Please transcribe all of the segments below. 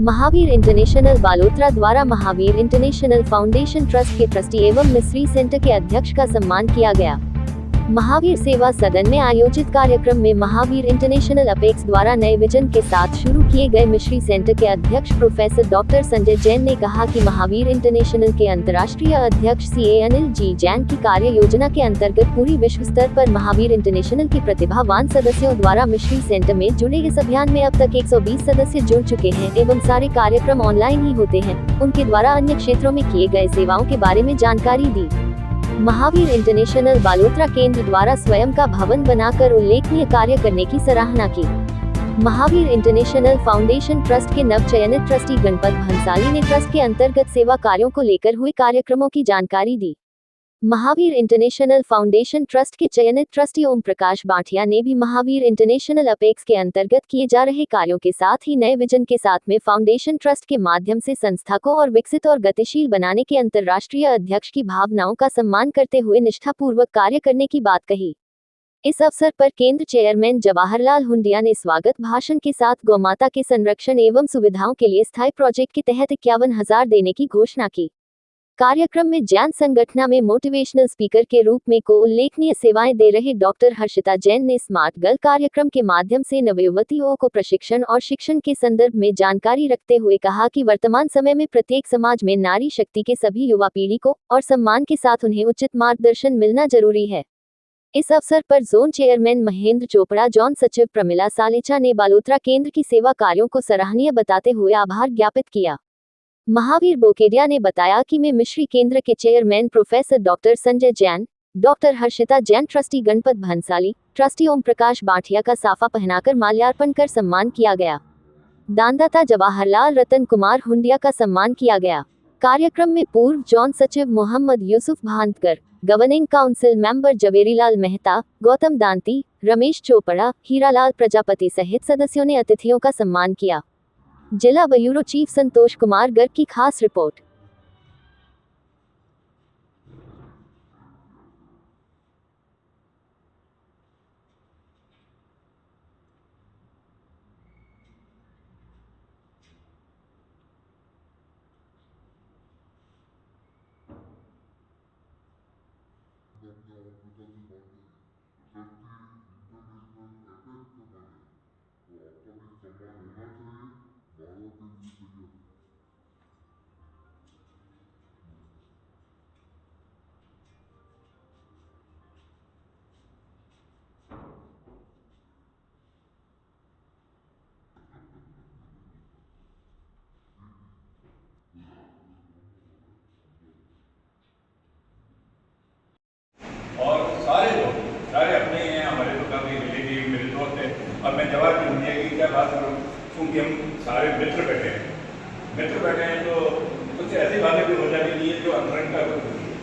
Mahavir international Balotra द्वारा Mahavir international foundation trust के trustee एवं मिस्री सेंटर के अध्यक्ष का सम्मान किया गया। महावीर सेवा सदन में आयोजित कार्यक्रम में महावीर इंटरनेशनल अपेक्स द्वारा नए विजन के साथ शुरू किए गए मिस्री सेंटर के अध्यक्ष प्रोफेसर डॉक्टर संजय जैन ने कहा कि महावीर इंटरनेशनल के अंतर्राष्ट्रीय अध्यक्ष CA अनिल जी जैन की कार्य योजना के अंतर्गत पूरी विश्व स्तर पर महावीर इंटरनेशनल के प्रतिभावान सदस्यों द्वारा मिस्री सेंटर में जुड़े इस अभियान में अब तक 120 सदस्य जुड़ चुके हैं एवं सारे कार्यक्रम ऑनलाइन ही होते हैं। उनके द्वारा अन्य क्षेत्रों में किए गए सेवाओं के बारे में जानकारी दी। महावीर इंटरनेशनल बालोतरा केंद्र द्वारा स्वयं का भवन बनाकर उल्लेखनीय कार्य करने की सराहना की। महावीर इंटरनेशनल फाउंडेशन ट्रस्ट के नवचयनित ट्रस्टी गणपत भंसाली ने ट्रस्ट के अंतर्गत सेवा कार्यों को लेकर हुए कार्यक्रमों की जानकारी दी। महावीर इंटरनेशनल फाउंडेशन ट्रस्ट के चयनित ट्रस्टी ओम प्रकाश बाठिया ने भी महावीर इंटरनेशनल अपेक्स के अंतर्गत किए जा रहे कार्यों के साथ ही नए विजन के साथ में फाउंडेशन ट्रस्ट के माध्यम से संस्था को और विकसित और गतिशील बनाने के अंतर्राष्ट्रीय अध्यक्ष की भावनाओं का सम्मान करते हुए निष्ठापूर्वक कार्य करने की बात कही। इस अवसर पर केंद्र चेयरमैन जवाहरलाल हुंडिया ने स्वागत भाषण के साथ गौमाता के संरक्षण एवं सुविधाओं के लिए स्थायी प्रोजेक्ट के तहत 51,000 देने की घोषणा की। कार्यक्रम में जैन संगठना में मोटिवेशनल स्पीकर के रूप में को उल्लेखनीय सेवाएं दे रहे डॉक्टर हर्षिता जैन ने स्मार्ट गर्ल कार्यक्रम के माध्यम से नवयुवतियों को प्रशिक्षण और शिक्षण के संदर्भ में जानकारी रखते हुए कहा कि वर्तमान समय में प्रत्येक समाज में नारी शक्ति के सभी युवा पीढ़ी को और सम्मान के साथ उन्हें उचित मार्गदर्शन मिलना जरूरी है। इस अवसर पर zone chairman Mahendra Chopra, John सचिव प्रमिला सालेचा ने बालोतरा केंद्र की सेवा कार्यों को सराहनीय बताते हुए आभार ज्ञापित किया। महावीर बोकेडिया ने बताया कि मैं मिस्री केंद्र के chairman professor doctor Sanjay Jain, doctor Harshita Jain, trustee Ganpat Bhansali, trustee Om Prakash Bathia का साफा पहनाकर माल्यार्पण कर सम्मान किया गया। दानदाता जवाहरलाल रतन कुमार हुंडिया का सम्मान किया गया। कार्यक्रम में पूर्व जॉन सचिव Mohammad Yusuf Bhantkar, governing council member Javerilal Mehta, Gautam Danti, Ramesh Chopra, Hiralal Prajapati सहित सदस्यों ने अतिथियों का सम्मान किया। जिला ब्यूरो चीफ संतोष कुमार गर्ग की खास रिपोर्ट। और सारे लोग सारे अपने हैं, हमारे तो काफ़ी रिलेटिव मेरे दोस्त हैं। और मैं जवाब की दुनिया की क्या बात करूँ, क्योंकि हम सारे मित्र बैठे हैं तो कुछ ऐसी बातें भी हो जाती है जो अंतरंग का कुछ होती है।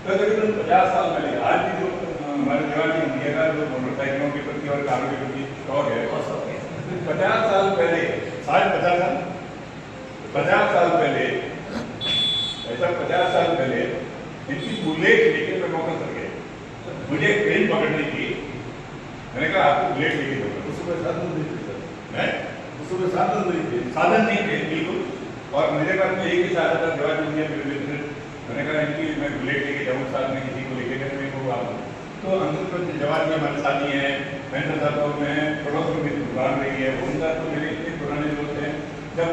तो तकरीबन 50 साल पहले आज भी जो हमारे जवाब की दुनिया का जो मोटरसाइकिलों के प्रति और कारों के प्रति शौक है, 50 साल पहले, शायद 50 साल पहले, ऐसा 50 साल पहले इनकी बुलेट लेके मैं मौका कर गया। मुझे ट्रेन पकड़नी थी, मैंने कहा आपको बुलेट लेके जाऊंगा। उस समय साधन नहीं थे, उस समय साधन नहीं थे बिल्कुल। और मेरे पास में एक ही साधन था, जवाब दुनिया में। मैंने कहा इनकी मैं बुलेट लेके जाऊँ, साथ में किसी को लेके जाने को आप। तो अंकुर जवाब में हमारे साथी हैं, महेंद्र साहब को मैं पड़ोस में मेरी दुकान रही है, उनका तो मेरे इतने पुराने दोस्त हैं। जब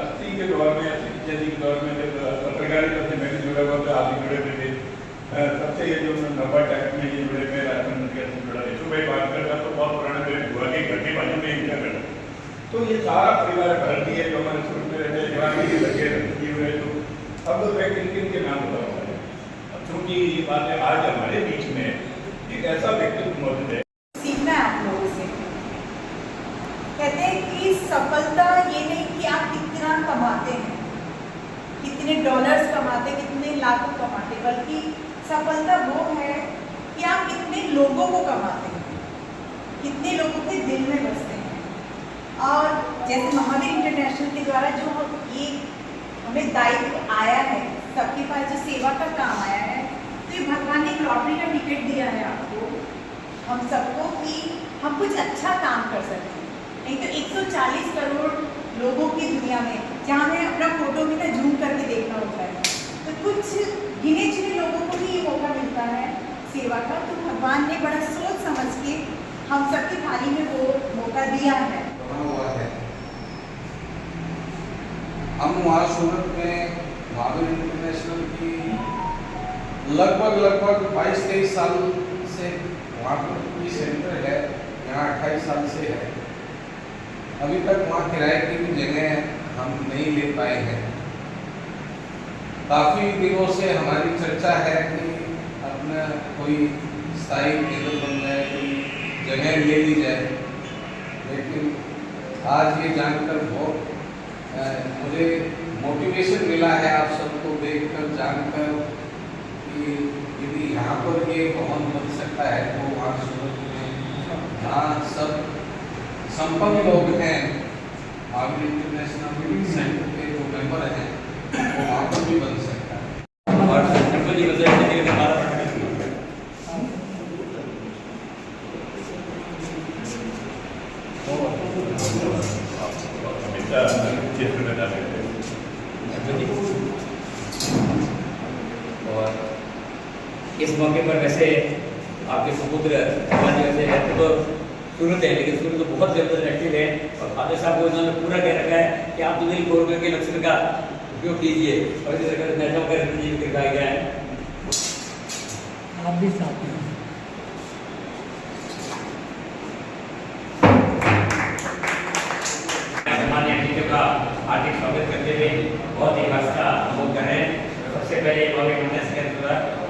80 के दौर में, 80 के दौर में जब पत्रकारिता से मैंने जुड़ा हुआ था, आप भी जुड़े हुए थे। सबसे ये जो 90 टैक्स में ये जुड़े हुए राजन से जुड़ा है, सुबह बात करता तो बहुत पुराना मेरे बुआ के घर के बाजू में इनका घर। तो ये सारा परिवार भारतीय है जो हमारे शुरू में रहते हैं, जवान भी लगे हुए। तो अब तो मैं किन किन के नाम बताऊँ। क्योंकि ये बातें आज हमारे बीच में एक ऐसा व्यक्तित्व मौजूद है। सीखना है आप लोगों से। कहते हैं कि सफलता ये नहीं कि आप कितना कमाते हैं, कितने डॉलर्स कमाते, कितने लाखों कमाते, बल्कि सफलता वो है कि आप कितने लोगों को कमाते हैं, कितने लोगों के दिल में बसते हैं। और जैसे महावीर इंटरनेशनल के द्वारा जो ये हमें दायित्व आया है, सबके पास जो सेवा का काम आया है, तो ये भगवान ने एक लॉटरी का टिकट दिया है आपको, हम सबको, कि हम कुछ अच्छा काम कर सकते हैं। नहीं तो 140 करोड़ लोगों की दुनिया में, जहाँ हमें अपना फोटो भी ना जूम करके देखना होता है, तो कुछ गिने चुने लोगों को ही ये मौका मिलता है सेवा का। तो भगवान ने बड़ा सोच समझ के हम सबकी थाली में वो मौका दिया है। हुआ है। हम वहाँ सूरत में महावीर इंटरनेशनल की लगभग 22-23 साल से वहाँ पर कोई सेंटर है, यहाँ 28 साल से है। अभी तक वहाँ किराए की भी जगह हम नहीं ले पाए हैं। काफ़ी दिनों से हमारी चर्चा है कि अपना कोई स्थायी केंद्र बन जाए, कोई जगह ले ली जाए, लेकिन आज ये जानकर बहुत मुझे मोटिवेशन मिला है आप सबको देखकर, जानकर कि यदि यहाँ पर ये भवन बन सकता है तो वहाँ सूरत में जहाँ सब संपन्न लोग हैं, महावीर इंटरनेशनल सेंटर के जो मेंबर हैं, वो वहाँ पर भी बन सकता है। और इस मौके पर वैसे आपके समुद्र वैसे रहते तो सूरत है, लेकिन सूरत तो बहुत ज़बरदस्त एक्टिव है और फादर साहब को इन्होंने पूरा कह रखा है कि आप दूसरी गवर्नमेंट के लक्ष्य का उपयोग कीजिए और इसी तरह नेशनल का जीव दिखाया गया है। आप भी साथ हैं। हमारे अतिथियों का हार्दिक स्वागत करते हुए बहुत ही हर्ष का अनुभव कर रहे हैं। सबसे पहले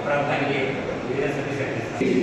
प्रार्थना के लिए सत्य शरीर